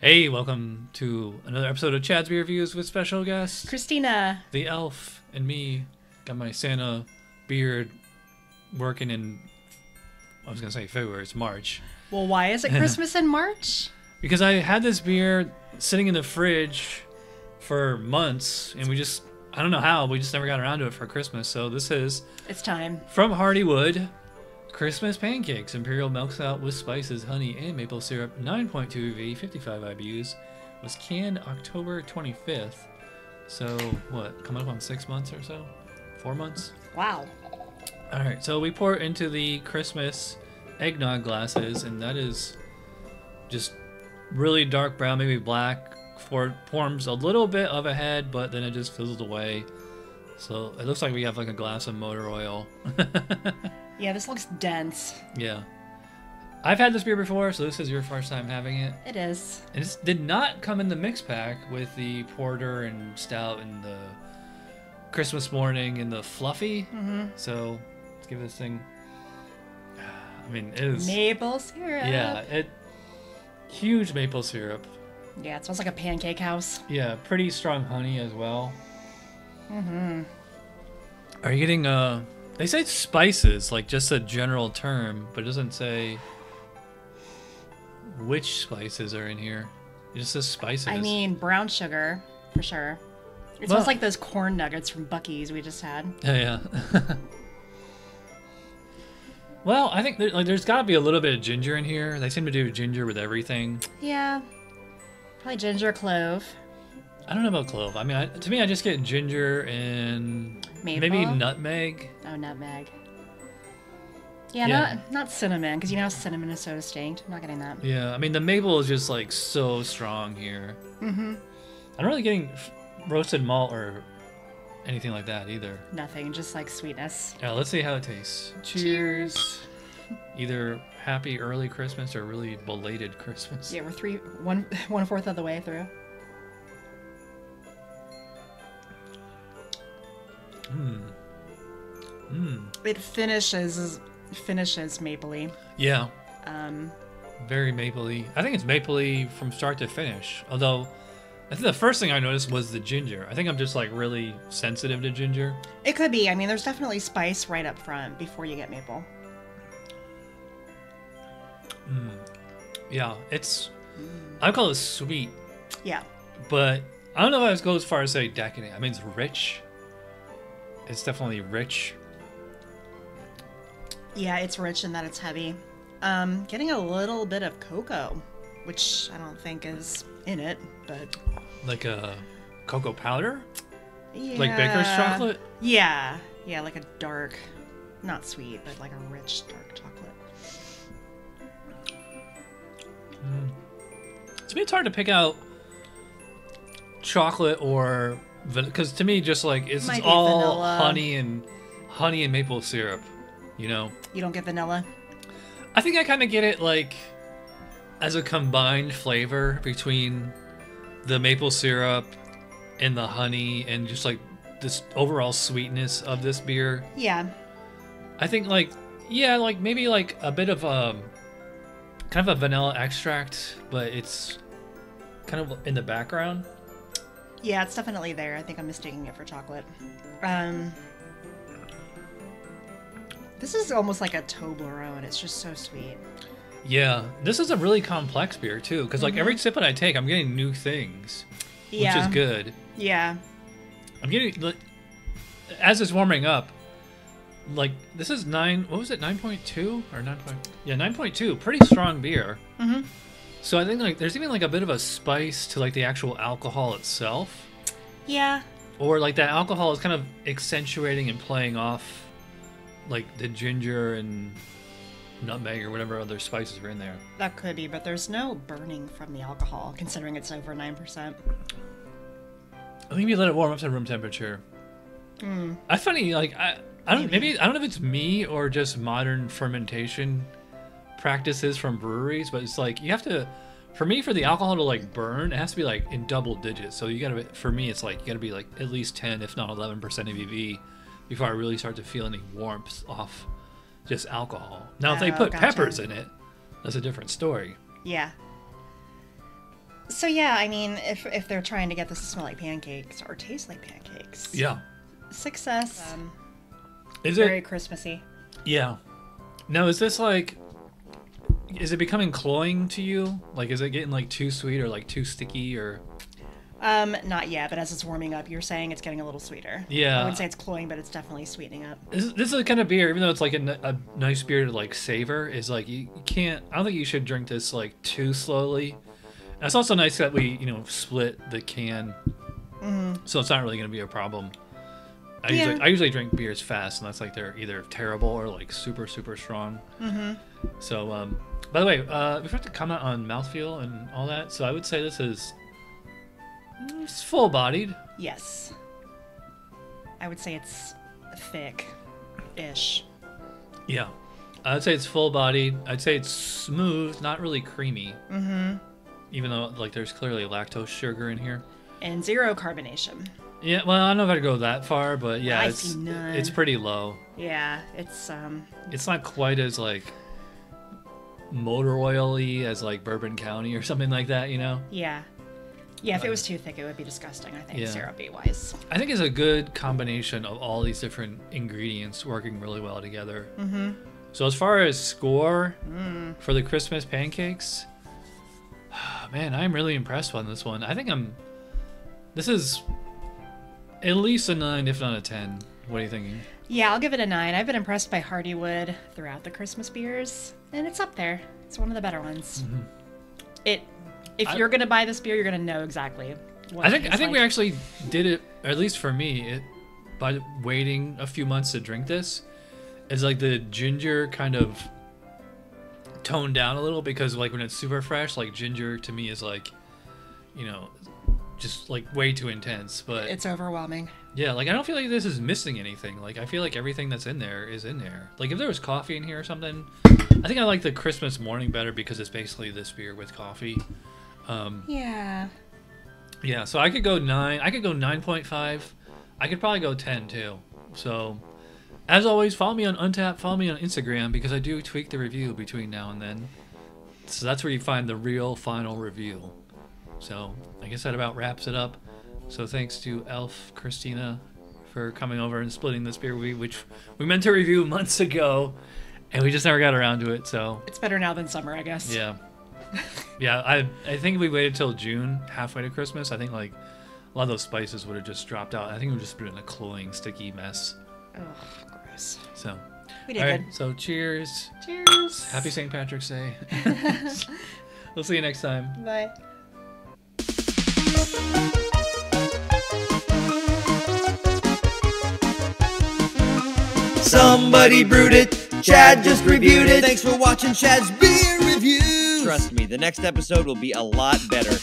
Hey, welcome to another episode of Chad's Beer Reviews with special guest Christina, the elf, and me. Got my Santa beard working in, I was going to say February, it's March. Well, why is it Christmas in March? Because I had this beer sitting in the fridge for months, and I don't know how, we just never got around to it for Christmas. So this is... It's time. From Hardywood Christmas Pancakes, Imperial milk stout with spices, honey, and maple syrup, 9.2 ABV, 55 IBUs, was canned October 25th. So, what, coming up on 6 months or so? 4 months? Wow. Alright, so we pour it into the Christmas eggnog glasses, and that is just really dark brown, maybe black, forms a little bit of a head, but then it just fizzles away. So it looks like we have like a glass of motor oil. Yeah, this looks dense. Yeah. I've had this beer before, so this is your first time having it. It is. And it did not come in the mix pack with the porter and stout and the Christmas morning and the fluffy. Mm-hmm. So let's give this thing... I mean, it is... Maple syrup. Yeah, huge maple syrup. Yeah, it smells like a pancake house. Yeah, pretty strong honey as well. Mm-hmm. Are you getting, they say spices, like just a general term, but it doesn't say which spices are in here. It just says spices. I mean, brown sugar, for sure. It smells like those corn nuggets from Buc-ee's we just had. Yeah. Well, I think there's got to be a little bit of ginger in here. They seem to do ginger with everything. Yeah. Probably ginger, clove. I don't know about clove. I mean, to me, I just get ginger and Maple? maybe nutmeg. Oh, nutmeg. Yeah, not cinnamon, because you know cinnamon is so distinct. I'm not getting that. Yeah, I mean, the maple is just like so strong here. Mm-hmm. I'm not really getting roasted malt or anything like that either. Nothing, just like sweetness. Yeah, let's see how it tastes. Cheers. Either happy early Christmas or really belated Christmas. Yeah, we're one fourth of the way through. It finishes mapley. Yeah. Very mapley. I think it's mapley from start to finish. Although, I think the first thing I noticed was the ginger. I think I'm just like really sensitive to ginger. It could be. I mean, there's definitely spice right up front before you get maple. Yeah, it's... I call it sweet. Yeah. But I don't know if I would go as far as say decadent. I mean, it's rich. It's definitely rich. Yeah, it's rich in that it's heavy. Getting a little bit of cocoa, which I don't think is in it, but... Like a cocoa powder? Yeah. Like baker's chocolate? Yeah. Yeah, like a dark, not sweet, but like a rich dark chocolate. To me, it's hard to pick out chocolate or... Because to me, just like, it's all vanilla. honey and maple syrup, you know? You don't get vanilla? I think I kind of get it, like, as a combined flavor between the maple syrup and the honey and just, like, this overall sweetness of this beer. Yeah. I think, like, yeah, like, maybe, like, a bit of kind of a vanilla extract, but it's kind of in the background. Yeah, it's definitely there. I think I'm mistaking it for chocolate. This is almost like a Toblerone. It's just so sweet. Yeah, this is a really complex beer too, because like every sip that I take, I'm getting new things, which is good. Yeah. I'm getting, as it's warming up, like this is 9.2 or 9. Yeah, 9.2, pretty strong beer. Mm-hmm. So I think like there's even like a bit of a spice to like the actual alcohol itself. Yeah. Or like that alcohol is kind of accentuating and playing off like the ginger and nutmeg or whatever other spices are in there. That could be, but there's no burning from the alcohol, considering it's over 9%. I think you let it warm up to room temperature. I funny, like I don't know if it's me or just modern fermentation practices from breweries, but it's like you have to, for me, for the alcohol to like burn, it has to be like in double digits. So you gotta, for me, it's like you gotta be like at least 10, if not 11% ABV before I really start to feel any warmth off just alcohol. Now, if they put peppers in it, that's a different story. Yeah. So yeah, I mean, if they're trying to get this to smell like pancakes or taste like pancakes, Yeah. success. Is Very it? Christmassy. Yeah. Now, is this like? Is it becoming cloying to you? Like, is it getting like too sweet or like too sticky or? Not yet, but as it's warming up, you're saying it's getting a little sweeter. Yeah. I wouldn't say it's cloying, but it's definitely sweetening up. This is the kind of beer, even though it's like a nice beer to like savor, is like you can't. I don't think you should drink this like too slowly. And it's also nice that we split the can, so it's not really going to be a problem. I usually drink beers fast, and that's like they're either terrible or like super super strong. So by the way, we have to comment on mouthfeel and all that. So I would say this is it's full-bodied. Yes. I would say it's thick-ish. Yeah. I'd say it's full-bodied. I'd say it's smooth, not really creamy. Even though like there's clearly lactose sugar in here. And zero carbonation. Yeah, well, I don't know if I'd go that far, but yeah, I see none. it's pretty low. Yeah, it's It's not quite as like motor oily as like Bourbon County or something like that, Yeah. Yeah, if it was too thick, it would be disgusting, I think, Yeah. syrupy-wise. I think it's a good combination of all these different ingredients working really well together. So as far as score for the Christmas pancakes, man, I'm really impressed on this one. I think this is at least a 9, if not a 10. What are you thinking? Yeah, I'll give it a 9. I've been impressed by Hardywood throughout the Christmas beers, and it's up there. It's one of the better ones. If you're gonna buy this beer, you're gonna know exactly what I think we actually did it, or at least for me, by waiting a few months to drink this, is like the ginger kind of toned down a little, because like when it's super fresh, like ginger to me is like, just like way too intense. But it's overwhelming. yeah, like I don't feel like this is missing anything. Like I feel like everything that's in there is in there. Like if there was coffee in here or something, I think I like the Christmas morning better because it's basically this beer with coffee. Yeah. Yeah, so I could go 9. I could go 9.5. I could probably go 10 too. So, as always, follow me on Untappd. Follow me on Instagram because I do tweak the review between now and then. So that's where you find the real final review. So I guess that about wraps it up. So thanks to Elf Christina for coming over and splitting this beer, which we meant to review months ago, and we just never got around to it. So it's better now than summer, I guess. yeah. Yeah, I think we waited till June, halfway to Christmas. I think like a lot of those spices would have just dropped out. I think it would just been a cloying, sticky mess. Ugh, gross. So We did all good. right, so cheers. Cheers. Happy St. Patrick's Day. We'll see you next time. Bye. Somebody brewed it. Chad just reviewed it. Thanks for watching Chad's beer review. Trust me, the next episode will be a lot better.